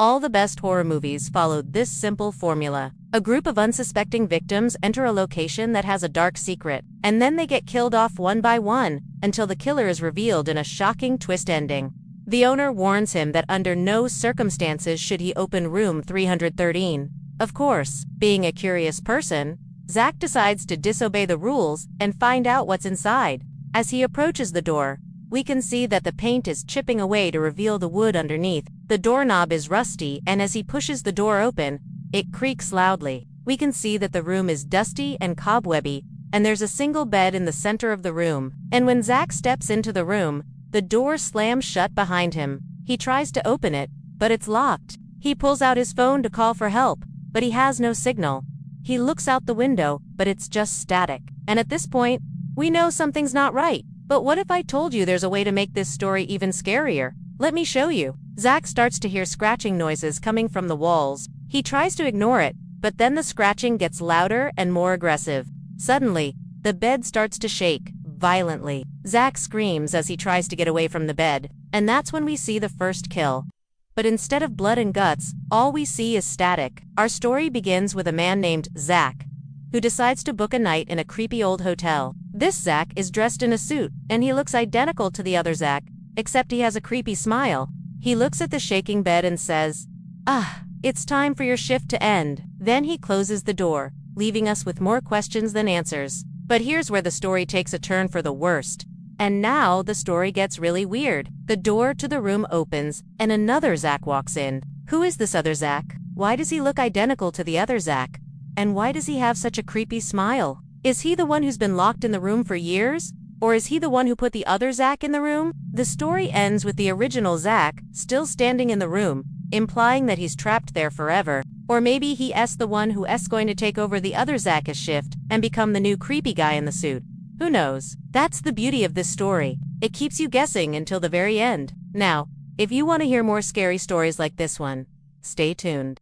All the best horror movies followed this simple formula. A group of unsuspecting victims enter a location that has a dark secret, and then they get killed off one by one, until the killer is revealed in a shocking twist ending. The owner warns him that under no circumstances should he open room 313. Of course, being a curious person, Zach decides to disobey the rules and find out what's inside. As he approaches the door, we can see that the paint is chipping away to reveal the wood underneath. The doorknob is rusty, and as he pushes the door open, it creaks loudly. We can see that the room is dusty and cobwebby, and there's a single bed in the center of the room. And when Zach steps into the room, the door slams shut behind him. He tries to open it, but it's locked. He pulls out his phone to call for help, but he has no signal. He looks out the window, but it's just static. And at this point, we know something's not right. But what if I told you there's a way to make this story even scarier? Let me show you. Zach starts to hear scratching noises coming from the walls. He tries to ignore it, but then the scratching gets louder and more aggressive. Suddenly, the bed starts to shake violently. Zach screams as he tries to get away from the bed, and that's when we see the first kill. But instead of blood and guts, all we see is static. Our story begins with a man named Zach, who decides to book a night in a creepy old hotel. This Zach is dressed in a suit, and he looks identical to the other Zach, except he has a creepy smile. He looks at the shaking bed and says, "Ah, it's time for your shift to end." Then he closes the door, leaving us with more questions than answers. But here's where the story takes a turn for the worst. And now the story gets really weird. The door to the room opens, and another Zach walks in. Who is this other Zach? Why does he look identical to the other Zach? And why does he have such a creepy smile? Is he the one who's been locked in the room for years? Or is he the one who put the other Zach in the room? The story ends with the original Zach still standing in the room, implying that he's trapped there forever. Or maybe he's the one who's going to take over the other Zach's shift and become the new creepy guy in the suit. Who knows? That's the beauty of this story. It keeps you guessing until the very end. Now, if you want to hear more scary stories like this one, stay tuned.